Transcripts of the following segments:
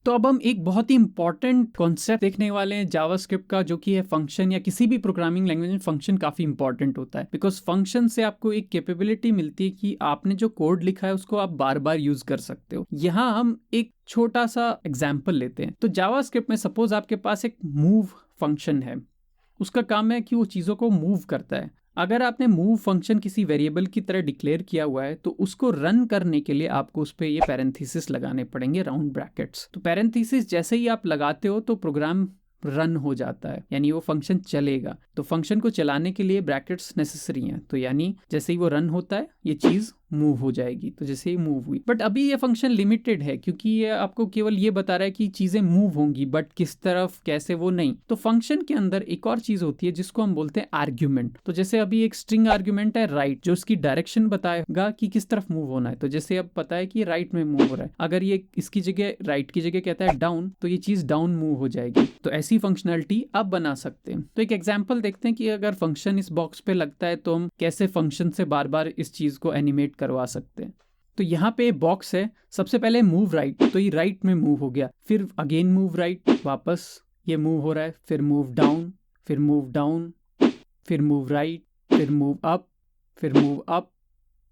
तो अब हम एक बहुत ही इंपॉर्टेंट कॉन्सेप्ट देखने वाले हैं जावास्क्रिप्ट का, जो कि है फंक्शन। या किसी भी प्रोग्रामिंग लैंग्वेज में फंक्शन काफी इंपॉर्टेंट होता है, बिकॉज फंक्शन से आपको एक कैपेबिलिटी मिलती है कि आपने जो कोड लिखा है उसको आप बार बार यूज कर सकते हो। यहाँ हम एक छोटा सा एग्जाम्पल लेते हैं। तो जावास्क्रिप्ट में सपोज आपके पास एक मूव फंक्शन है, उसका काम है कि वो चीज़ों को मूव करता है। अगर आपने मूव फंक्शन किसी वेरिएबल की तरह डिक्लेयर किया हुआ है तो उसको रन करने के लिए आपको उस पर ये पैरेंथेसिस लगाने पड़ेंगे, राउंड ब्रैकेट्स। तो पैरेंथेसिस जैसे ही आप लगाते हो तो प्रोग्राम रन हो जाता है, यानी वो फंक्शन चलेगा। तो फंक्शन को चलाने के लिए ब्रैकेट्स नेसेसरी हैं, तो यानी जैसे ही वो रन होता है ये चीज़ मूव हो जाएगी। तो जैसे ही मूव हुई, बट अभी ये फंक्शन लिमिटेड है क्योंकि ये आपको केवल ये बता रहा है कि चीज़ें मूव होंगी, बट किस तरफ कैसे वो नहीं। तो फंक्शन के अंदर एक और चीज़ होती है जिसको हम बोलते हैं आर्ग्यूमेंट। तो जैसे अभी एक स्ट्रिंग आर्ग्यूमेंट है राइट, जो उसकी डायरेक्शन बताएगा कि किस तरफ मूव होना है। तो जैसे अब पता है कि राइट में मूव हो रहा है, अगर ये इसकी जगह राइट की जगह कहता है डाउन, तो ये चीज़ डाउन मूव हो जाएगी। तो ऐसी फंक्शनलिटी आप बना सकते हैं। तो एक एग्जाम्पल देखते हैं कि अगर फंक्शन इस बॉक्स पे लगता है तो हम कैसे फंक्शन से बार बार इस चीज़ को एनिमेट करवा सकते हैं। तो यहाँ पे बॉक्स है, सबसे पहले मूव राइट, तो ये राइट में मूव हो गया, फिर अगेन मूव राइट, वापस ये मूव हो रहा है, फिर मूव डाउन, फिर मूव डाउन, फिर मूव राइट, फिर मूव अप, फिर मूव अप।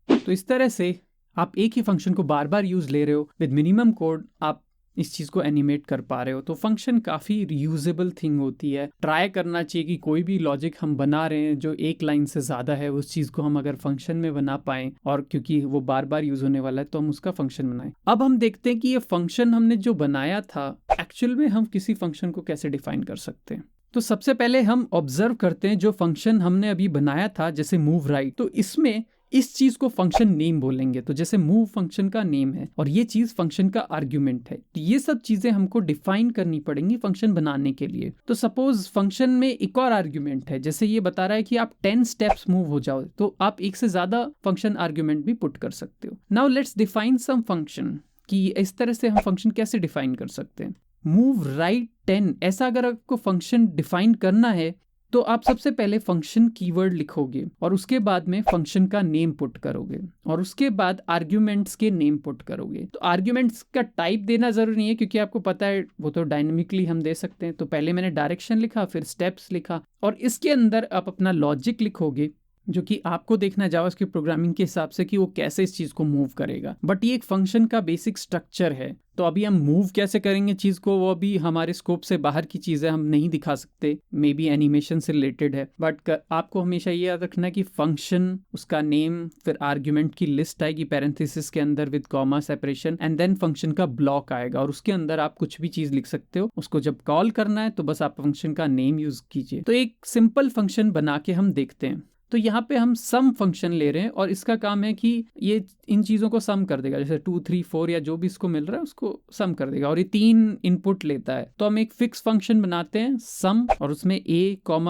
तो इस तरह से आप एक ही फंक्शन को बार बार यूज ले रहे हो, विद मिनिमम कोड आप इस चीज़ को एनिमेट कर पा रहे हो। तो फंक्शन काफ़ी रीयूजेबल थिंग होती है। ट्राई करना चाहिए कि कोई भी लॉजिक हम बना रहे हैं जो एक लाइन से ज़्यादा है, उस चीज़ को हम अगर फंक्शन में बना पाएं, और क्योंकि वो बार बार यूज़ होने वाला है तो हम उसका फंक्शन बनाएं। अब हम देखते हैं कि ये फंक्शन हमने जो बनाया था एक्चुअल में हम किसी फंक्शन को कैसे डिफाइन कर सकते हैं। तो सबसे पहले हम ऑब्जर्व करते हैं जो फंक्शन हमने अभी बनाया था, जैसे मूव राइट, तो इसमें इस चीज को फंक्शन नेम बोलेंगे। तो जैसे मूव फंक्शन का नेम है और ये चीज फंक्शन का आर्ग्यूमेंट है, तो ये सब चीजें हमको डिफाइन करनी पड़ेंगी फंक्शन बनाने के लिए। तो सपोज फंक्शन में एक और आर्ग्यूमेंट है, जैसे ये बता रहा है कि आप 10 स्टेप्स मूव हो जाओ, तो आप एक से ज्यादा फंक्शन आर्ग्यूमेंट भी पुट कर सकते हो। Now let's define some function, कि इस तरह से हम फंक्शन कैसे डिफाइन कर सकते हैं। मूव राइट 10, ऐसा अगर आपको फंक्शन डिफाइन करना है तो आप सबसे पहले फंक्शन कीवर्ड लिखोगे और उसके बाद में फंक्शन का नेम पुट करोगे और उसके बाद आर्ग्यूमेंट्स के नेम पुट करोगे। तो आर्ग्यूमेंट्स का टाइप देना जरूरी नहीं है क्योंकि आपको पता है वो तो डायनेमिकली हम दे सकते हैं। तो पहले मैंने डायरेक्शन लिखा, फिर स्टेप्स लिखा, और इसके अंदर आप अपना लॉजिक लिखोगे जो कि आपको देखना है जावास्क्रिप्ट प्रोग्रामिंग के हिसाब से कि वो कैसे इस चीज को मूव करेगा। बट ये एक फंक्शन का बेसिक स्ट्रक्चर है। तो अभी हम मूव कैसे करेंगे चीज को, वो अभी हमारे स्कोप से बाहर की चीज है, हम नहीं दिखा सकते, मे बी एनिमेशन से रिलेटेड है। बट आपको हमेशा ये याद रखना है कि फंक्शन, उसका नेम, फिर आर्ग्यूमेंट की लिस्ट आएगी पैरेंथेसिस के अंदर with comma separation, and then function का ब्लॉक आएगा और उसके अंदर आप कुछ भी चीज लिख सकते हो। उसको जब कॉल करना है तो बस आप फंक्शन का नेम यूज कीजिए। तो एक सिंपल फंक्शन बना के हम देखते हैं। तो यहाँ पे हम सम फंक्शन ले रहे हैं और इसका काम है कि ये इन चीज़ों को सम कर देगा, जैसे 2, 3, 4 या जो भी इसको मिल रहा है उसको सम कर देगा, और ये 3 इनपुट लेता है। तो हम एक फिक्स फंक्शन बनाते हैं सम, और उसमें a,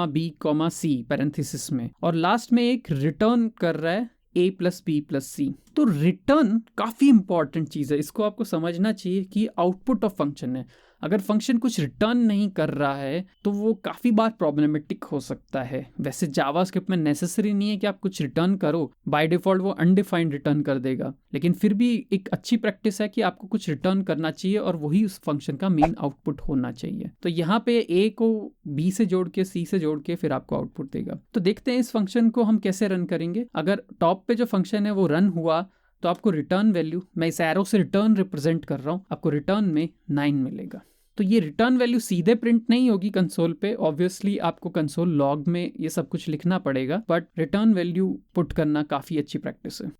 b, c पैरेंथेसिस में, और लास्ट में एक रिटर्न कर रहा है a+b+c। तो रिटर्न काफ़ी इंपॉर्टेंट चीज़ है, इसको आपको समझना चाहिए कि आउटपुट ऑफ फंक्शन है। अगर फंक्शन कुछ रिटर्न नहीं कर रहा है तो वो काफ़ी बार प्रॉब्लमेटिक हो सकता है। वैसे जावास्क्रिप्ट में नेसेसरी नहीं है कि आप कुछ रिटर्न करो, बाय डिफॉल्ट वो अनडिफाइंड रिटर्न कर देगा, लेकिन फिर भी एक अच्छी प्रैक्टिस है कि आपको कुछ रिटर्न करना चाहिए और वही उस फंक्शन का मेन आउटपुट होना चाहिए। तो यहाँ पे a को b से जोड़ के c से जोड़ के फिर आपको आउटपुट देगा। तो देखते हैं इस फंक्शन को हम कैसे रन करेंगे। अगर टॉप पे जो फंक्शन है वो रन हुआ तो आपको रिटर्न वैल्यू, मैं इस एरो से रिटर्न रिप्रेजेंट कर रहा हूँ, आपको रिटर्न में 9 मिलेगा। तो ये रिटर्न वैल्यू सीधे प्रिंट नहीं होगी कंसोल पे, ऑब्वियसली आपको कंसोल लॉग में ये सब कुछ लिखना पड़ेगा, बट रिटर्न वैल्यू पुट करना काफ़ी अच्छी प्रैक्टिस है।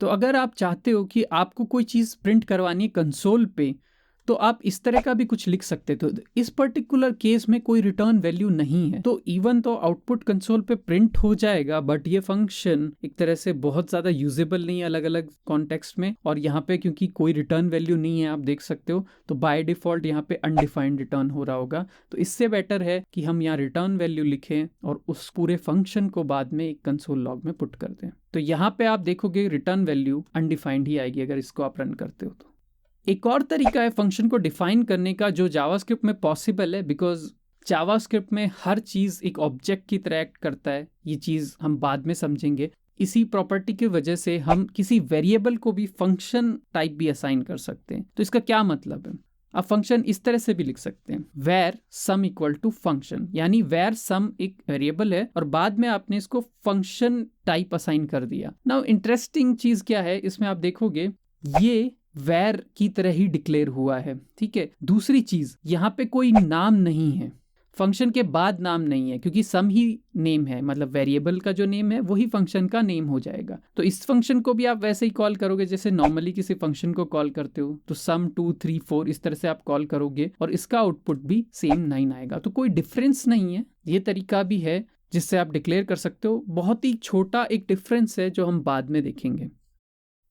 तो अगर आप चाहते हो कि आपको कोई चीज़ प्रिंट करवानी है कंसोल पे, तो आप इस तरह का भी कुछ लिख सकते थे। तो इस पर्टिकुलर केस में कोई रिटर्न वैल्यू नहीं है, तो इवन तो आउटपुट कंसोल पे प्रिंट हो जाएगा, बट ये फंक्शन एक तरह से बहुत ज़्यादा यूजेबल नहीं है अलग अलग कॉन्टेक्स्ट में। और यहाँ पे क्योंकि कोई रिटर्न वैल्यू नहीं है, आप देख सकते हो, तो बाय डिफॉल्ट यहाँ पे अनडिफाइंड रिटर्न हो रहा होगा। तो इससे बेटर है कि हम यहाँ रिटर्न वैल्यू लिखें और उस पूरे फंक्शन को बाद में एक कंसोल लॉग में पुट कर दें। तो यहाँ पे आप देखोगे रिटर्न वैल्यू अनडिफाइंड ही आएगी अगर इसको आप रन करते हो। तो एक और तरीका है फंक्शन को डिफाइन करने का जो जावास्क्रिप्ट में पॉसिबल है, बिकॉज जावास्क्रिप्ट में हर चीज़ एक ऑब्जेक्ट की तरह एक्ट करता है। ये चीज़ हम बाद में समझेंगे। इसी प्रॉपर्टी की वजह से हम किसी वेरिएबल को भी फंक्शन टाइप भी असाइन कर सकते हैं। तो इसका क्या मतलब है, आप फंक्शन इस तरह से भी लिख सकते हैं, var sum equal to function, यानी वेर सम एक वेरिएबल है और बाद में आपने इसको फंक्शन टाइप असाइन कर दिया। नाउ इंटरेस्टिंग चीज क्या है, इसमें आप देखोगे ये वेर की तरह ही डिक्लेयर हुआ है, ठीक है। दूसरी चीज, यहाँ पे कोई नाम नहीं है, फंक्शन के बाद नाम नहीं है, क्योंकि सम ही नेम है, मतलब वेरिएबल का जो नेम है वही फंक्शन का नेम हो जाएगा। तो इस फंक्शन को भी आप वैसे ही कॉल करोगे जैसे नॉर्मली किसी फंक्शन को कॉल करते हो, तो सम 2 3 4 इस तरह से आप कॉल करोगे और इसका आउटपुट भी सेम 9 आएगा। तो कोई डिफरेंस नहीं है, ये तरीका भी है जिससे आप डिक्लेयर कर सकते हो। बहुत ही छोटा एक डिफरेंस है जो हम बाद में देखेंगे।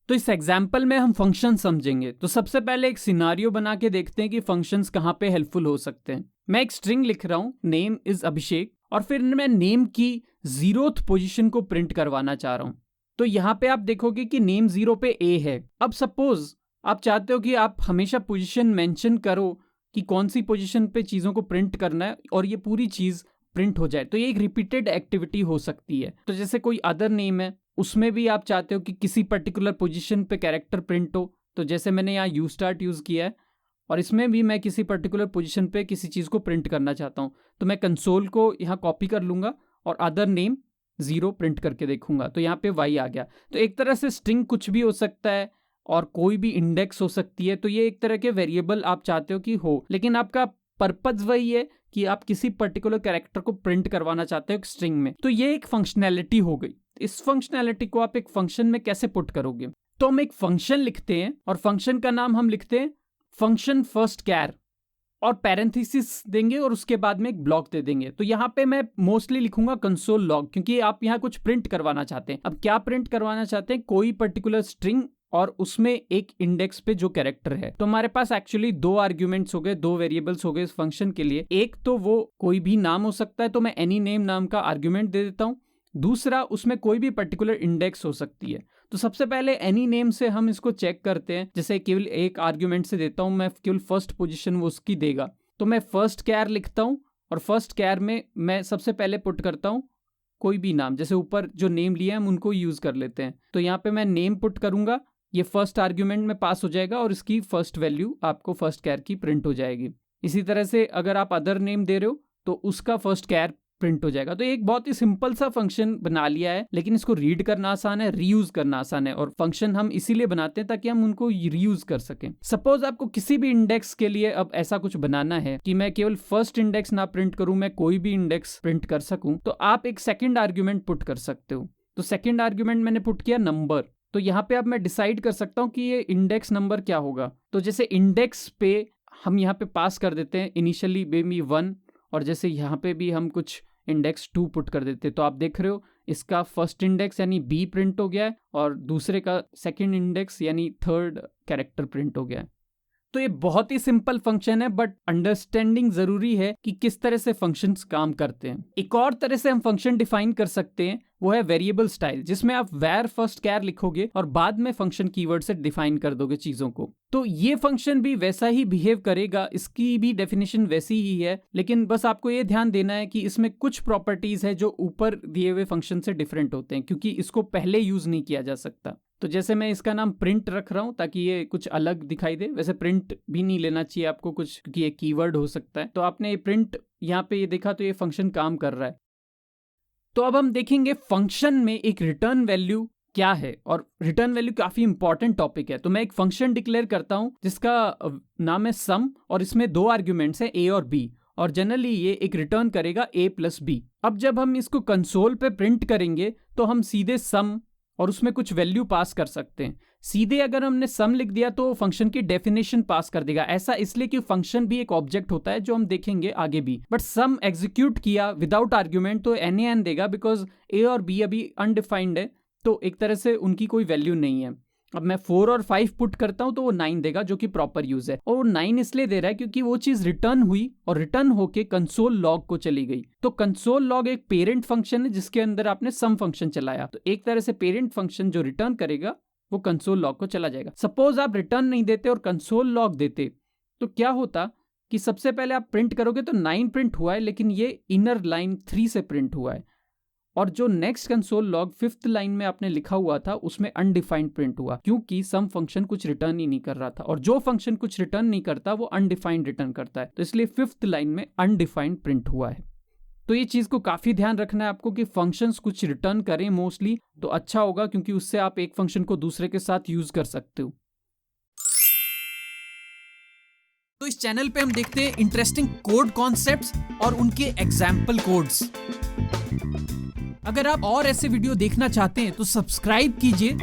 तो इस एग्जाम्पल में हम फंक्शन समझेंगे। तो सबसे पहले एक सिनारियो बना के देखते हैं कि फंक्शंस कहाँ पे हेल्पफुल हो सकते हैं। मैं एक स्ट्रिंग लिख रहा हूं, नेम इज अभिषेक, और फिर मैं नेम की 0th पोजीशन को प्रिंट करवाना चाह रहा हूं। तो यहाँ पे आप देखोगे कि नेम 0 पे ए है। अब सपोज आप चाहते हो कि आप हमेशा पोजीशन मेंशन करो कि कौन सी पोजीशन पे चीजों को प्रिंट करना है और ये पूरी चीज प्रिंट हो जाए, तो ये एक रिपीटेड एक्टिविटी हो सकती है। तो जैसे कोई अदर नेम है, उसमें भी आप चाहते हो कि किसी पर्टिकुलर पोजीशन पे कैरेक्टर प्रिंट हो, तो जैसे मैंने यहाँ यू स्टार्ट यूज किया है और इसमें भी मैं किसी पर्टिकुलर पोजीशन पे किसी चीज को प्रिंट करना चाहता हूँ, तो मैं कंसोल को यहाँ कॉपी कर लूंगा और अदर नेम 0 प्रिंट करके देखूंगा, तो यहाँ पे y आ गया। तो एक तरह से स्ट्रिंग कुछ भी हो सकता है और कोई भी इंडेक्स हो सकती है, तो ये एक तरह के वेरिएबल आप चाहते हो कि हो, लेकिन आपका पर्पज वही है कि आप किसी पर्टिकुलर कैरेक्टर को प्रिंट करवाना चाहते हो एक स्ट्रिंग में। तो ये एक फंक्शनैलिटी हो गई। इस फंक्शनैलिटी को आप एक फंक्शन में कैसे पुट करोगे? तो हम एक फंक्शन लिखते हैं और फंक्शन का नाम हम लिखते हैं फंक्शन फर्स्ट कैर और पैरेंथेसिस देंगे और उसके बाद में एक ब्लॉक दे देंगे। तो यहाँ पे मैं मोस्टली लिखूंगा कंसोल लॉग, क्योंकि आप यहाँ कुछ प्रिंट करवाना चाहते हैं। अब क्या प्रिंट करवाना चाहते हैं? कोई पर्टिकुलर स्ट्रिंग और उसमें एक इंडेक्स पे जो कैरेक्टर है। तो हमारे पास एक्चुअली 2 आर्ग्यूमेंट्स हो गए, 2 वेरिएबल्स हो गए इस फंक्शन के लिए। एक तो वो कोई भी नाम हो सकता है, तो मैं एनी नेम नाम का आर्ग्यूमेंट दे देता हूँ। दूसरा, उसमें कोई भी पर्टिकुलर इंडेक्स हो सकती है। तो सबसे पहले एनी नेम से हम इसको चेक करते हैं। जैसे केवल एक आर्ग्यूमेंट से देता हूं मैं, केवल फर्स्ट पोजीशन वो उसकी देगा, तो मैं फर्स्ट कैर लिखता हूं और फर्स्ट कैर में मैं सबसे पहले पुट करता हूं कोई भी नाम। जैसे ऊपर जो नेम लिए हम उनको यूज कर लेते हैं, तो यहाँ पे मैं नेम पुट करूंगा, ये फर्स्ट आर्ग्यूमेंट में पास हो जाएगा और इसकी फर्स्ट वैल्यू आपको फर्स्ट कैर की प्रिंट हो जाएगी। इसी तरह से अगर आप अदर नेम दे रहे हो तो उसका फर्स्ट कैर प्रिंट हो जाएगा। तो एक बहुत ही सिंपल सा फंक्शन बना लिया है, लेकिन इसको रीड करना आसान है, रीयूज करना आसान है। और फंक्शन हम इसीलिए बनाते हैं ताकि हम उनको रीयूज कर सकें। सपोज आपको किसी भी इंडेक्स के लिए अब ऐसा कुछ बनाना है कि मैं केवल फर्स्ट इंडेक्स ना प्रिंट करूं, मैं कोई भी इंडेक्स प्रिंट कर सकूं, तो आप एक सेकंड आर्ग्यूमेंट पुट कर सकते हो। तो सेकंड आर्ग्यूमेंट मैंने पुट किया नंबर। तो यहाँ पे अब मैं डिसाइड कर सकता हूँ कि ये इंडेक्स नंबर क्या होगा। तो जैसे इंडेक्स पे हम यहाँ पे पास कर देते हैं इनिशियली बेबी 1, और जैसे यहाँ पे भी हम कुछ इंडेक्स 2 पुट कर देते हैं। तो आप देख रहे हो इसका फर्स्ट इंडेक्स यानी बी प्रिंट हो गया है और दूसरे का सेकंड इंडेक्स यानी थर्ड कैरेक्टर प्रिंट हो गया है। तो ये बहुत ही सिंपल फंक्शन है, बट अंडरस्टैंडिंग जरूरी है कि किस तरह से फंक्शंस काम करते हैं। एक और तरह से हम फंक्शन डिफाइन कर सकते हैं, वो है वेरिएबल स्टाइल, जिसमें आप वेर फर्स्ट कैर लिखोगे और बाद में फंक्शन कीवर्ड से डिफाइन कर दोगे चीजों को। तो ये फंक्शन भी वैसा ही बिहेव करेगा, इसकी भी डेफिनेशन वैसी ही है, लेकिन बस आपको ये ध्यान देना है कि इसमें कुछ प्रॉपर्टीज है जो ऊपर दिए हुए फंक्शन से डिफरेंट होते हैं, क्योंकि इसको पहले यूज नहीं किया जा सकता। तो जैसे मैं इसका नाम प्रिंट रख रहा हूं ताकि ये कुछ अलग दिखाई दे। वैसे प्रिंट भी नहीं लेना चाहिए आपको कुछ, क्योंकि ये कीवर्ड हो सकता है। तो आपने ये प्रिंट यहाँ पे ये देखा, तो ये फंक्शन काम कर रहा है। तो अब हम देखेंगे फंक्शन में एक रिटर्न वैल्यू क्या है, और रिटर्न वैल्यू काफी इंपॉर्टेंट टॉपिक है। तो मैं एक फंक्शन डिक्लेयर करता हूं जिसका नाम है सम, और इसमें 2 आर्ग्यूमेंट्स हैं ए और बी, और जनरली ये एक रिटर्न करेगा a प्लस बी। अब जब हम इसको कंसोल पे प्रिंट करेंगे तो हम सीधे सम और उसमें कुछ वैल्यू पास कर सकते हैं। सीधे अगर हमने सम लिख दिया तो फंक्शन की डेफिनेशन पास कर देगा। ऐसा इसलिए कि फंक्शन भी एक ऑब्जेक्ट होता है, जो हम देखेंगे आगे भी। बट सम एग्जीक्यूट किया विदाउट आर्ग्यूमेंट तो एन देगा, बिकॉज ए और बी अभी अनडिफाइंड है, तो एक तरह से उनकी कोई वैल्यू नहीं है। अब मैं 4 और 5 पुट करता हूं तो वो 9 देगा, जो कि प्रॉपर यूज है। और वो 9 इसलिए दे रहा है क्योंकि वो चीज रिटर्न हुई और रिटर्न होके कंसोल लॉग को चली गई। तो कंसोल लॉग एक पेरेंट फंक्शन है जिसके अंदर आपने सम फंक्शन चलाया, तो एक तरह से पेरेंट फंक्शन जो रिटर्न करेगा वो कंसोल लॉग को चला जाएगा। सपोज आप रिटर्न नहीं देते और कंसोल लॉग देते, तो क्या होता कि सबसे पहले आप प्रिंट करोगे तो 9 प्रिंट हुआ है, लेकिन ये इनर लाइन 3 से प्रिंट हुआ है, और जो next console log 5th line में आपने लिखा हुआ था उसमें अनडिफाइंड प्रिंट हुआ, क्योंकि सम फंक्शन कुछ रिटर्न ही नहीं कर रहा था, और जो फंक्शन कुछ रिटर्न नहीं करता वो अनडिफाइंड रिटर्न करता है, तो इसलिए 5th लाइन में अनडिफाइंड प्रिंट हुआ है। तो ये चीज को काफी ध्यान रखना है आपको कि फंक्शंस कुछ रिटर्न करें मोस्टली तो अच्छा होगा, क्योंकि उससे आप एक फंक्शन को दूसरे के साथ यूज कर सकते हो। तो इस चैनल पे हम देखते हैं इंटरेस्टिंग कोड कॉन्सेप्ट्स और उनके एग्जाम्पल कोड्स। अगर आप और ऐसे वीडियो देखना चाहते हैं तो सब्सक्राइब कीजिए